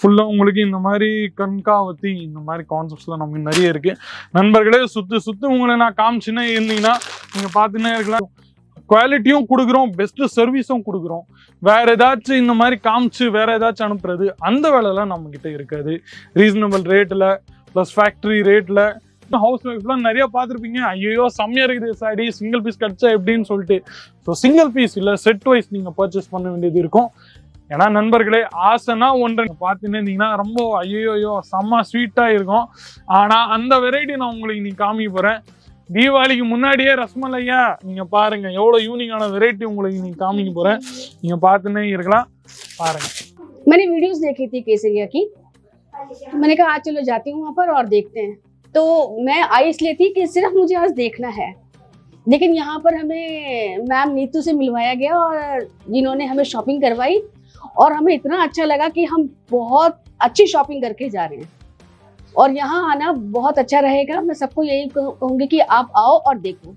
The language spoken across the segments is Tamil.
ஃபுல்லா உங்களுக்கு இந்த மாதிரி கண்காவத்தி இந்த மாதிரி கான்செப்ட்ஸ்லாம் நமக்கு நிறைய இருக்கு நண்பர்களே. சுத்து உங்களை நான் காமிச்சுன்னே இருந்தீங்கன்னா நீங்க பார்த்துன்னே இருக்கலாம். குவாலிட்டியும் கொடுக்குறோம், பெஸ்ட் சர்வீஸும் கொடுக்குறோம். வேற ஏதாச்சும் இந்த மாதிரி காமிச்சு வேற ஏதாச்சும் அனுப்புறது அந்த வேலைலாம் நம்ம கிட்ட இருக்காது. ரீசனபிள் ரேட்ல ப்ளஸ் ஃபேக்டரி ரேட்ல. ஹவுஸ் ஒய்ஃப்லாம் நிறைய பார்த்துருப்பீங்க, ஐயோ செம்மையா இருக்குது சாரி சிங்கிள் பீஸ் கிடைச்சா எப்படின்னு சொல்லிட்டு. ஸோ சிங்கிள் பீஸ் இல்லை, செட் வைஸ் நீங்கள் பர்ச்சேஸ் பண்ண வேண்டியது இருக்கும். ஏன்னா நண்பர்களே, ஆசைனா ஒன்றை பார்த்துன்னு இருந்தீங்கன்னா ரொம்ப ஐயோ செம்ம ஸ்வீட்டாக இருக்கும். ஆனால் அந்த வெரைட்டி நான் உங்களுக்கு இன்னைக்கு காமிக்க போகிறேன். தீபாவளிக்கு முன்னாடியே ரஸ்மலையா நீங்கள் பாருங்க, எவ்வளோ யூனிக்கான வெரைட்டி உங்களுக்கு இன்னைக்கு காமிக்க போகிறேன். நீங்கள் பார்த்துன்னே இருக்கலாம், பாருங்க. मैंने वीडियोस देखी थी केसरिया की, मैंने कहा आज चलो जाती हूँ वहाँ पर और देखते हैं। तो मैं आई इसलिए थी कि सिर्फ मुझे आज देखना है, लेकिन यहाँ पर हमें मैम नीतू से मिलवाया गया और जिन्होंने हमें शॉपिंग करवाई और हमें इतना अच्छा लगा कि हम बहुत अच्छी शॉपिंग करके जा रहे हैं और यहाँ आना बहुत अच्छा रहेगा। मैं सबको यही कहूँगी कि आप आओ और देखो।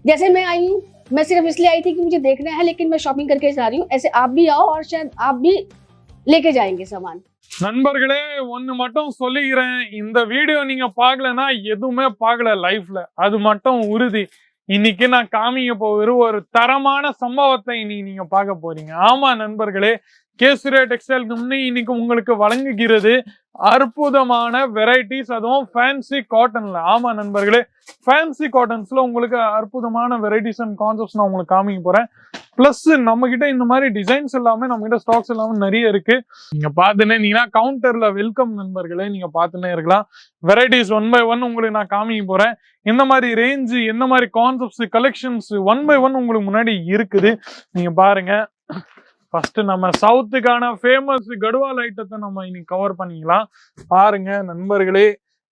जैसे मैं आई हूँ, मैं सिर्फ इसलिए आई थी कि मुझे देखना है, लेकिन मैं शॉपिंग करके जा रही हूँ। ऐसे आप भी आओ और शायद आप भी लेके जाएंगे सामान। நண்பர்களே, ஒன்னு மட்டும் சொல்லிக்கிறேன், இந்த வீடியோ நீங்க பார்க்கலன்னா எதுவுமே பார்க்கல லைஃப்ல, அது மட்டும் உறுதி. இன்னைக்கு நான் காமிக்க போகிற ஒரு தரமான சம்பவத்தை இன்னைக்கு நீங்க பார்க்க போறீங்க. ஆமா நண்பர்களே, கேசரியா டெக்ஸ்டைல் கம்பெனி இன்னைக்கு உங்களுக்கு வழங்குகிறது அற்புதமான வெரைட்டிஸ், அதுவும் ஃபேன்சி காட்டன்ல. ஆமா நண்பர்களே, ஃபேன்சி காட்டன்ஸ்ல உங்களுக்கு அற்புதமான வெரைட்டிஸ் அண்ட் கான்செப்ட்ஸ் நான் உங்களுக்கு காமிக்க போறேன். பிளஸ் நம்ம கிட்ட இந்த மாதிரி டிசைன்ஸ் எல்லாமே நம்ம கிட்ட ஸ்டாக்ஸ் எல்லாமே நிறைய இருக்கு. நீங்க பாத்துனே இருந்தீங்கன்னா கவுண்டர்ல வெல்கம் நண்பர்களே, நீங்க பாத்துனே இருக்கலாம். வெரைட்டிஸ் ஒன் பை ஒன் உங்களுக்கு நான் காமிக்க போறேன். எந்த மாதிரி ரேஞ்சு, எந்த மாதிரி concepts, collections one by one உங்களுக்கு முன்னாடி இருக்குது. நீங்க பாருங்க. ஃபர்ஸ்ட் நம்ம சவுத்துக்கான ஃபேமஸ் கடுவால் ஐட்டத்தை நம்ம இன்னைக்கு கவர் பண்ணிக்கலாம். பாருங்க நண்பர்களே,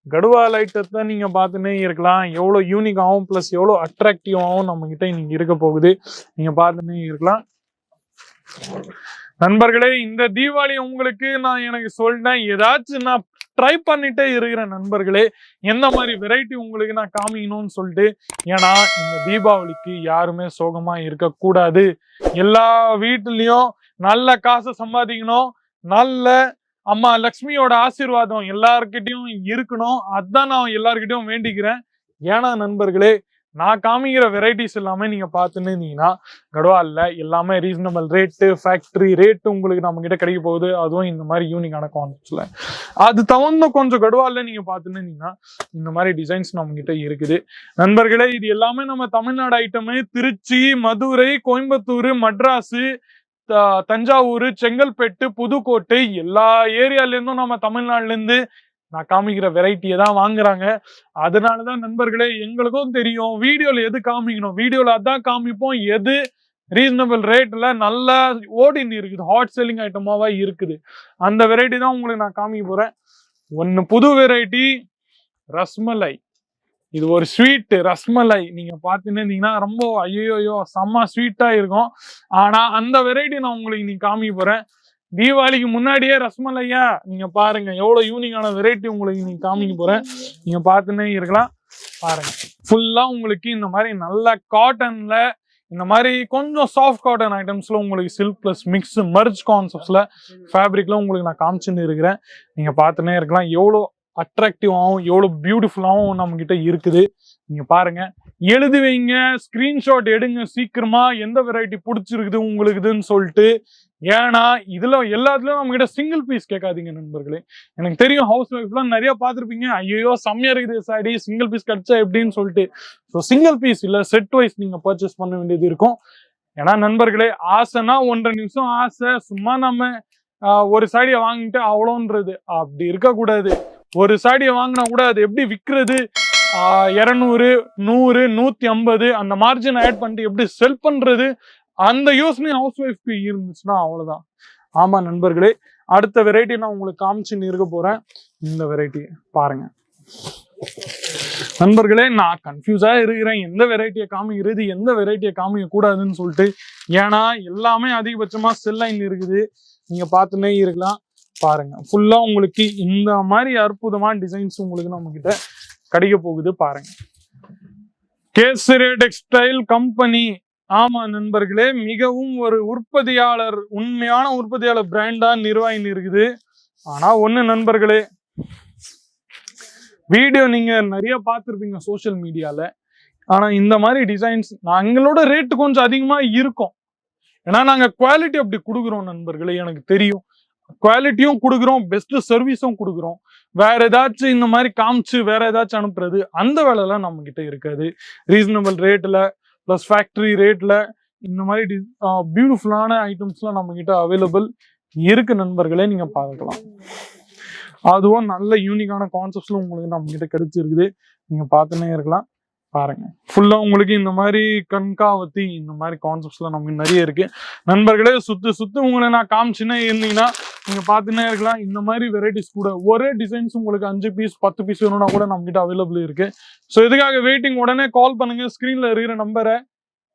கடுவால் ஐட்டத்தை நீங்க பார்த்துன்னே இருக்கலாம். எவ்வளோ யூனிக்காகவும் பிளஸ் எவ்வளோ அட்ராக்டிவாகவும் நம்ம கிட்ட இன்னைக்கு இருக்க போகுது. நீங்க பார்த்துன்னே இருக்கலாம். நண்பர்களே, இந்த தீபாவளி உங்களுக்கு நான் எனக்கு சொல்லிட்டேன், ஏதாச்சும் நான் ட்ரை பண்ணிட்டே இருக்கிறேன் நண்பர்களே, எந்த மாதிரி வெரைட்டி உங்களுக்கு நான் காமிக்கணும்னு சொல்லிட்டு. ஏன்னா இந்த தீபாவளிக்கு யாருமே சோகமா இருக்கக்கூடாது. எல்லா வீட்டுலயும் நல்ல காசை சம்பாதிக்கணும், நல்ல அம்மா லக்ஷ்மியோட ஆசீர்வாதம் எல்லார்கிட்டையும் இருக்கணும். அதான் நான் எல்லார்கிட்டையும் வேண்டிக்கிறேன். ஏன்னா நண்பர்களே, நான் காமிக்கிற வெரைட்டிஸ் எல்லாமே நீங்க பார்த்துன்னு இருந்தீங்கன்னா கடுவால்ல எல்லாமே ரீசனபிள் ரேட்டு, ஃபேக்டரி ரேட்டு உங்களுக்கு நம்ம கிட்ட கிடைக்க போகுது. அதுவும் இந்த மாதிரி யூனிக்கான கான்செப்ட்ஸ்ல. அது தகுந்த கொஞ்சம் கடுவால்ல நீங்க பார்த்துன்னு இருந்தீங்கன்னா இந்த மாதிரி டிசைன்ஸ் நம்ம கிட்ட இருக்குது நண்பர்களே. இது எல்லாமே நம்ம தமிழ்நாடு ஐட்டமே. திருச்சி, மதுரை, கோயம்புத்தூர், மட்ராஸ், தஞ்சாவூர், செங்கல்பட்டு, புதுக்கோட்டை எல்லா ஏரியால இருந்தும் நம்ம தமிழ்நாடுல இருந்து நான் காமிக்கிற வெரைட்டியை தான் வாங்குறாங்க. அதனாலதான் நண்பர்களே, எங்களுக்கும் தெரியும் வீடியோல எது காமிக்கணும், வீடியோல அதான் காமிப்போம். எது ரீசனபிள் ரேட்ல நல்லா ஓடின்னு இருக்குது, ஹாட் செல்லிங் ஐட்டமாவா இருக்குது, அந்த வெரைட்டி தான் உங்களுக்கு நான் காமிக்க போறேன். ஒன்னு புது வெரைட்டி ரஸ்மலை. இது ஒரு ஸ்வீட் ரஸ்மலை. நீங்க பாத்துன்னு இருந்தீங்கன்னா ரொம்ப ஐயோ செம்ம ஸ்வீட்டா இருக்கும். ஆனா அந்த வெரைட்டி நான் உங்களுக்கு இன்னைக்கு காமிக்க போறேன். தீபாவளிக்கு முன்னாடியே ரஸ்மலையா நீங்க பாருங்க, எவ்வளவு யூனிக்கான வெரைட்டி உங்களுக்கு இன்னைக்கு காமிக்க போறேன். நீங்க பார்த்துன்னே இருக்கலாம், பாருங்க. ஃபுல்லா உங்களுக்கு இந்த மாதிரி நல்ல காட்டன்ல, இந்த மாதிரி கொஞ்சம் சாஃப்ட் காட்டன் ஐட்டம்ஸ்ல உங்களுக்கு சில்க் பிளஸ் மிக்ஸ் மர்ஜ் கான்செப்ட்ஸ்ல ஃபேப்ரிக்ல உங்களுக்கு நான் காமிச்சுன்னு இருக்கிறேன். நீங்க பார்த்துன்னே இருக்கலாம். எவ்வளோ அட்ராக்டிவாகவும் எவ்வளோ பியூட்டிஃபுல்லாகவும் நம்ம கிட்ட இருக்குது. நீங்க பாருங்க, எழுதி வைங்க, ஸ்கிரீன்ஷாட் எடுங்க சீக்கிரமா, எந்த வெரைட்டி பிடிச்சிருக்குது உங்களுக்குதுன்னு சொல்லிட்டு. ஏன்னா இதுல எல்லாத்துலயும் நம்ம கிட்ட சிங்கிள் பீஸ் கேட்காதீங்க நண்பர்களே. எனக்கு தெரியும் ஹவுஸ் ஒய்ஃப்லாம் நிறைய பார்த்துருப்பீங்க, ஐயோ செம்மையா இருக்குது சாரி சிங்கிள் பீஸ் கிடைச்சா எப்படின்னு சொல்லிட்டு. ஸோ சிங்கிள் பீஸ் இல்ல, செட் வைஸ் நீங்க பர்ச்சேஸ் பண்ண வேண்டியது இருக்கும். ஏன்னா நண்பர்களே, ஆசைனா 1.5 நிமிஷம் ஆசை, சும்மா நம்ம ஒரு சாடியை வாங்கிட்டு அவ்வளோன்றது அப்படி இருக்கக்கூடாது. ஒரு சாடியை வாங்கினா கூட அது எப்படி விற்கிறது, 200, 100, 150 அந்த மார்ஜின் ஆட் பண்ணிட்டு எப்படி செல் பண்றது, அந்த யோசனை ஹவுஸ் ஒய்ஃப்க்கு இருந்துச்சுன்னா அவ்வளவுதான். ஆமா நண்பர்களே, அடுத்த வெரைட்டி நான் உங்களுக்கு காமிச்சுன்னு இருக்க போறேன். இந்த வெரைட்டி பாருங்க நண்பர்களே. நான் கன்ஃபியூஸா இருக்கிறேன், எந்த வெரைட்டியை காமிக்கிறது, எந்த வெரைட்டியை காமிக்க கூடாதுன்னு சொல்லிட்டு. ஏன்னா எல்லாமே அதிகபட்சமா செல் லைன் இருக்குது. நீங்க பார்த்துன்னே இருக்கலாம். பாருங்க, ஃபுல்லா உங்களுக்கு இந்த மாதிரி அற்புதமான டிசைன்ஸ் உங்களுக்கு நம்ம கிட்ட கிடைக்க போகுது. பாருங்க, கேசரியா டெக்ஸ்டைல் கம்பெனி. ஆமா நண்பர்களே, மிகவும் ஒரு உற்பத்தியாளர், உண்மையான உற்பத்தியாளர் பிராண்டா நிர்வாகி இருக்குது. ஆனா ஒண்ணு நண்பர்களே, வீடியோ நீங்க நிறைய பார்த்துருப்பீங்க சோஷியல் மீடியால. ஆனா இந்த மாதிரி டிசைன்ஸ் எங்களோட ரேட்டு கொஞ்சம் அதிகமா இருக்கும். ஏன்னா நாங்க குவாலிட்டி அப்படி கொடுக்குறோம் நண்பர்களே. எனக்கு தெரியும், குவாலிட்டியும் கொடுக்குறோம், பெஸ்ட் சர்வீஸும் கொடுக்குறோம். வேற ஏதாச்சும் இந்த மாதிரி காமிச்சு வேற ஏதாச்சும் அனுப்புறது அந்த வேலைலாம் நம்ம கிட்ட இருக்காது. ரீசனபிள் ரேட்ல பிளஸ் ஃபேக்டரி ரேட்ல இந்த மாதிரி பியூட்டிஃபுல்லான ஐட்டம்ஸ்லாம் நம்ம கிட்ட அவைலபிள் இருக்கு நண்பர்களே. நீங்க பார்க்கலாம். அதுவும் நல்ல யூனிக்கான கான்செப்ட்ஸ்ல உங்களுக்கு நம்ம கிட்ட கிடைச்சிருக்குது. நீங்க பார்த்துன்னே இருக்கலாம். பாருங்க, ஃபுல்லா உங்களுக்கு இந்த மாதிரி கண்காவத்தி இந்த மாதிரி கான்செப்ட்ஸ்ல நமக்கு நிறைய இருக்கு நண்பர்களே. சுத்து உங்களை நான் காமிச்சுன்னே இருந்தீங்கன்னா நீங்க பார்த்துன்னே இருக்கலாம். இந்த மாதிரி வெரைட்டிஸ் கூட ஒரே டிசைன்ஸ் உங்களுக்கு 5 பீஸ் 10 பீஸ் வேணும்னா கூட நம்ம கிட்ட அவைலபிள் இருக்கு. ஸோ இதுக்காக வெயிட்டிங். உடனே கால் பண்ணுங்க. ஸ்கிரீன்ல இருக்கிற நம்பரை.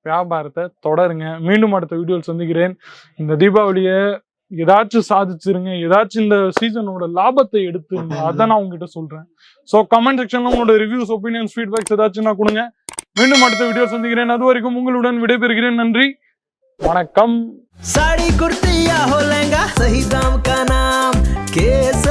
வியாபாரத்தை தொடருங்க. மீண்டும் அடுத்த வீடியோவில் சந்திக்கிறேன். இந்த தீபாவளியை ஏதாச்சும் சாதிச்சிருங்க. ஏதாச்சும் இந்த சீசனோட லாபத்தை எடுத்துருங்க. அதான் நான் உங்ககிட்ட சொல்றேன். ஸோ கமெண்ட் செக்ஷன்ல உங்களோட ரிவ்யூஸ், ஒப்பீனியன்ஸ், ஃபீட்பேக்ஸ் ஏதாச்சும் நான் கொடுங்க. மீண்டும் அடுத்த வீடியோ சந்திக்கிறேன். அது வரைக்கும் உங்களுடன் விடைபெறுகிறேன். நன்றி, வணக்கம். साड़ी कुर्ती या हो लहंगा, सही दाम का नाम केस